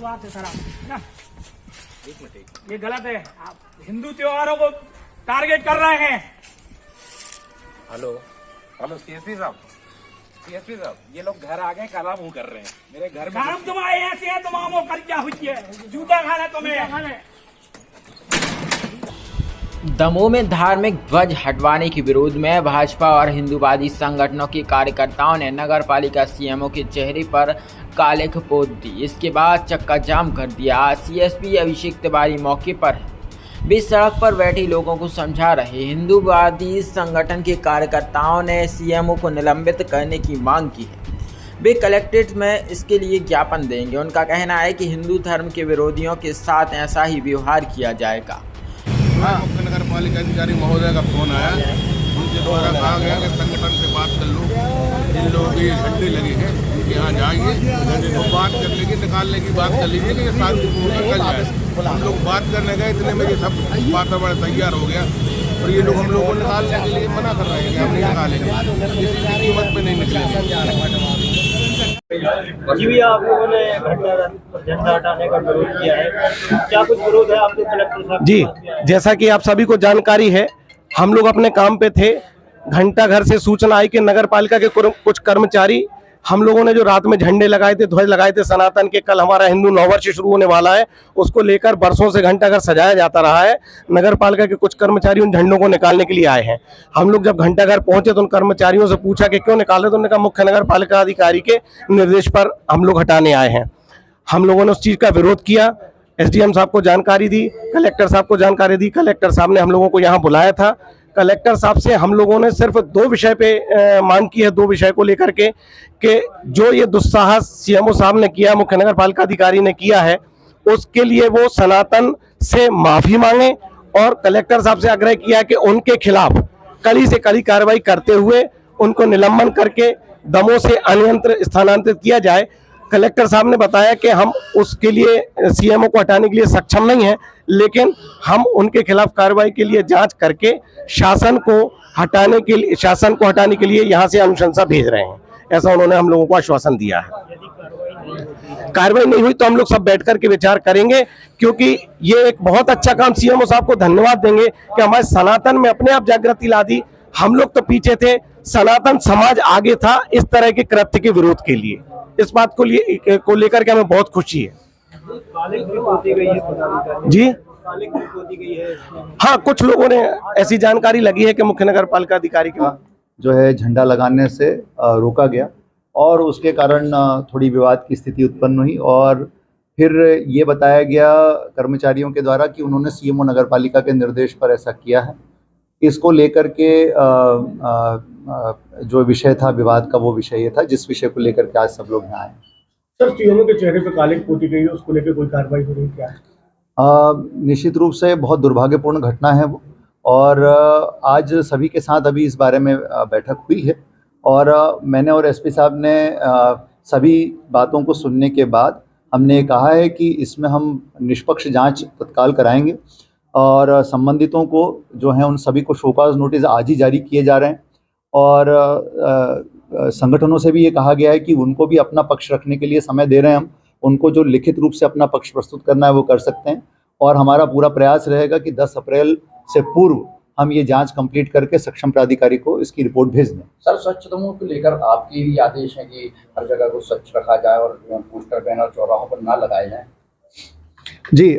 बात है सर, आप ना ये गलत है। आप हिंदू त्योहारों को टारगेट कर रहे हैं। हेलो हेलो सीएसपी साहब, सीएसपी साहब, ये लोग घर आ गए, काला मुंह कर रहे हैं मेरे घर में। काम तुम्हारे ऐसे है, तुम आमो कर क्या हुई है, जूता खाना तुम्हें। दमोह में धार्मिक ध्वज हटवाने के विरोध में भाजपा और हिंदूवादी संगठनों के कार्यकर्ताओं ने नगर पालिका सीएमओ के चेहरे पर कालिख पोत दी। इसके बाद चक्का जाम कर दिया। सीएसपी अभिषेक तिवारी मौके पर है। वे सड़क पर बैठे लोगों को समझा रहे। हिंदूवादी संगठन के कार्यकर्ताओं ने सीएमओ को निलंबित करने की मांग की है। वे कलेक्ट्रेट में इसके लिए ज्ञापन देंगे। उनका कहना है कि हिंदू धर्म के विरोधियों के साथ ऐसा ही व्यवहार किया जाएगा। मुख्य नगर पालिका अधिकारी महोदय का फोन आया, उनके द्वारा कहा गया कि संगठन से बात कर लो, जिन लोगों के झंडे लगे हैं उनके यहाँ जाइए तो बात कर लेंगे, निकालने की बात कर लीजिए कि ये शांतिपूर्ण निकल जाए। हम लोग बात करने गए, इतने में ये सब वातावरण तैयार हो गया और ये लोग हम लोग को निकालने के लिए मना कर रहे हैं कि हम नहीं निकालेंगे, किसी की कीमत पे नहीं निकलेंगे। जी भी आप लोगों ने झंडा हटाने का विरोध किया है, क्या कुछ विरोध है आपके कलेक्टर साहब? जी, जैसा कि आप सभी को जानकारी है, हम लोग अपने काम पे थे। घंटा घर से सूचना आई कि नगर पालिका के कुछ कर्मचारी, हम लोगों ने जो रात में झंडे लगाए थे, ध्वज लगाए थे सनातन के, कल हमारा हिंदू नववर्ष शुरू होने वाला है, उसको लेकर बरसों से घंटा घर सजाया जाता रहा है। नगर पालिका के कुछ कर्मचारी उन झंडों को निकालने के लिए आए हैं। हम लोग जब घंटा घर पहुंचे तो उन कर्मचारियों से पूछा कि क्यों निकाल रहे, तो उन्होंने कहा मुख्य नगर पालिका अधिकारी के निर्देश पर हम लोग हटाने आए हैं। हम लोगों ने उस चीज़ का विरोध किया, एसडीएम साहब को जानकारी दी, कलेक्टर साहब को जानकारी दी। कलेक्टर साहब ने हम लोगों को यहाँ बुलाया था। कलेक्टर साहब से हम लोगों ने सिर्फ दो विषय पे मांग की है, दो विषय को लेकर के, कि जो ये दुस्साहस सीएमओ साहब ने किया, मुख्य नगर पालिका अधिकारी ने किया है, उसके लिए वो सनातन से माफी मांगे और कलेक्टर साहब से आग्रह किया कि उनके खिलाफ कड़ी से कड़ी कार्रवाई करते हुए उनको निलंबन करके दमोह से अन्यत्र स्थानांतरित किया जाए। कलेक्टर साहब ने बताया कि हम उसके लिए सीएमओ को हटाने के लिए सक्षम नहीं है, लेकिन हम उनके खिलाफ कार्रवाई के लिए जांच करके शासन को हटाने के लिए यहाँ से अनुशंसा भेज रहे हैं। ऐसा उन्होंने हम लोगों को आश्वासन दिया है। कार्रवाई नहीं हुई तो हम लोग सब बैठ कर के विचार करेंगे, क्योंकि ये एक बहुत अच्छा काम, सीएमओ साहब को धन्यवाद देंगे कि हमारे सनातन में अपने आप जागृति ला दी। हम लोग तो पीछे थे, सनातन समाज आगे था इस तरह के कृत्य के विरोध के लिए। इस बात को लेकर के हमें बहुत खुशी है। जी हाँ, कुछ लोगों ने ऐसी जानकारी लगी है कि मुख्य नगर पालिका अधिकारी का जो है झंडा लगाने से रोका गया और उसके कारण थोड़ी विवाद की स्थिति उत्पन्न हुई और फिर ये बताया गया कर्मचारियों के द्वारा कि उन्होंने सीएमओ नगर पालिका के निर्देश पर ऐसा किया है। इसको लेकर के जो विषय था विवाद का, वो विषय ये था जिस विषय को लेकर के आज सब लोग यहाँ आए। सर, सीएमओ के चेहरे पे कालिख पोती गई है, उसको लेकर कोई कार्रवाई हो रही क्या है? निश्चित रूप से बहुत दुर्भाग्यपूर्ण घटना है वो, और आज सभी के साथ अभी इस बारे में बैठक हुई है और मैंने और एसपी साहब ने सभी बातों को सुनने के बाद हमने कहा है कि इसमें हम निष्पक्ष जांच तत्काल कराएंगे और संबंधितों को जो है उन सभी को शोकॉज नोटिस आज ही जारी किए जा रहे हैं और संगठनों से भी ये कहा गया है कि उनको भी अपना पक्ष रखने के लिए समय दे रहे हैं हम। उनको जो लिखित रूप से अपना पक्ष प्रस्तुत करना है वो कर सकते हैं और हमारा पूरा प्रयास रहेगा कि 10 अप्रैल से पूर्व हम ये जांच कंप्लीट करके सक्षम प्राधिकारी को इसकी रिपोर्ट भेज दें। सर, स्वच्छ दमोह को लेकर आपके भी आदेश हैं कि हर जगह को स्वच्छ रखा जाए और पोस्टर बैनर चौराहों पर ना लगाए जाएं? जी,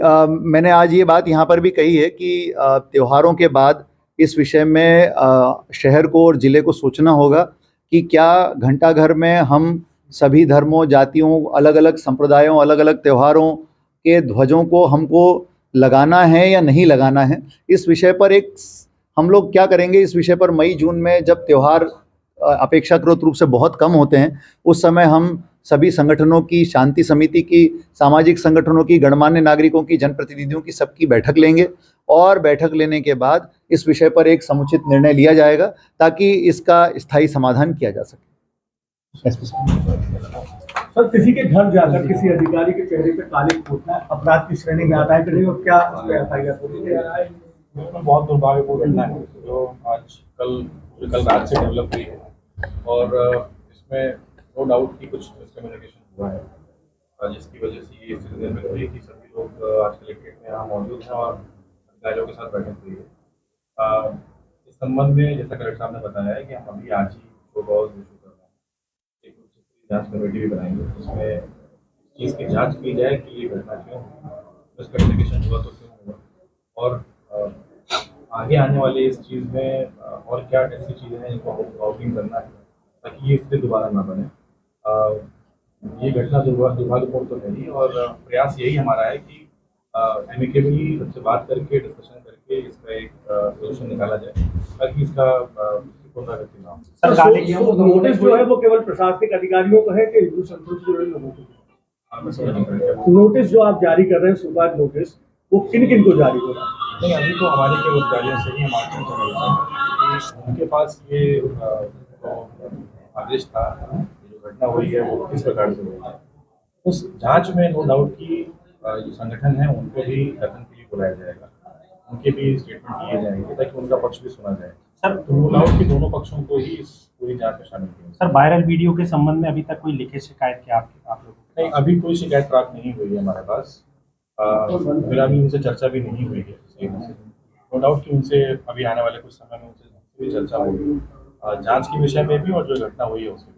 मैंने आज ये बात यहाँ पर भी कही है कि त्योहारों के बाद इस विषय में शहर को और ज़िले को सोचना होगा कि क्या घंटाघर में हम सभी धर्मों, जातियों, अलग अलग संप्रदायों, अलग अलग त्योहारों के ध्वजों को हमको लगाना है या नहीं लगाना है। इस विषय पर हम लोग क्या करेंगे, इस विषय पर मई जून में जब त्यौहार अपेक्षाकृत रूप से बहुत कम होते हैं, उस समय हम सभी संगठनों की, शांति समिति की, सामाजिक संगठनों की, गणमान्य नागरिकों की, जनप्रतिनिधियों की, सबकी बैठक लेंगे और बैठक लेने के बाद इस विषय पर एक समुचित निर्णय लिया जाएगा ताकि इसका स्थायी समाधान किया जा सके। सर, किसी के घर जाकर किसी अधिकारी के चेहरे पे कालिख पोतना अपराध की श्रेणी में आता है कि नहीं, और क्या एफआईआर होगी? बहुत दुर्भाग्यपूर्ण घटना है जो कल रात से डेवलप हुई है और इसमें नो डाउट कि कुछ मिसकम्युनिकेशन हुआ है। जिसकी वजह से ये स्थिति निर्मित हुई कि सभी लोग आज कलेक्ट्रेट में यहाँ मौजूद हैं और अधिकारियों के साथ बैठक हुई है। इस संबंध में जैसा कलेक्टर साहब ने बताया है कि हम अभी आज ही शो कॉज इशू कर रहे हैं, एक उच्च स्तरीय जांच कमेटी भी बनाएंगे जिसमें इस चीज़ की जांच की जाए कि ये घटना क्यों हुई, मिसकम्युनिकेशन हुआ तो क्यों हुआ, और आगे आने वाले इस चीज़ में और क्या ऐसी चीज़ें हैं जिनको काउंटिंग करना है ताकि ये स्थिति दोबारा ना बने। ये घटना दुर्भाग्यपूर्ण तो है ही, और प्रयास यही हमारा है कि एमिकेबली सबसे बात करके डिस्कशन करके इसका एक सोल्यूशन निकाला जाए ताकि इसका पुनरावृत्ति ना हो। सर, नोटिस जो है वो केवल प्रशासनिक अधिकारियों को है कि हिंदू संस्कृति से जुड़े लोगों को? नोटिस जो आप जारी कर रहे हैं, सुपार नोटिस, वो किन किन को जारी हो रहा है? नहीं, अभी तो हमारे केवल अधिकारियों से ही हमारे चल उनके पास ये आदेश था, जो घटना हुई है वो किस प्रकार से हुई है उस जांच में नो डाउट की जो संगठन है उनको भी कथन के लिए बुलाया जाएगा, उनके भी स्टेटमेंट दिए जाएंगे ताकि उनका पक्ष भी सुना जाए। सर, तो नो डाउट की दोनों पक्षों को ही इस पूरी जांच में शामिल किया। सर, वायरल वीडियो के संबंध में अभी तक कोई लिखित शिकायत क्या आप लोगों को? नहीं, अभी कोई शिकायत प्राप्त नहीं हुई है हमारे पास, फिर अभी उनसे चर्चा भी नहीं हुई है। नो डाउट कि उनसे अभी आने वाले कुछ समय में उनसे भी चर्चा होगी जांच के विषय में भी और जो घटना हुई है उसके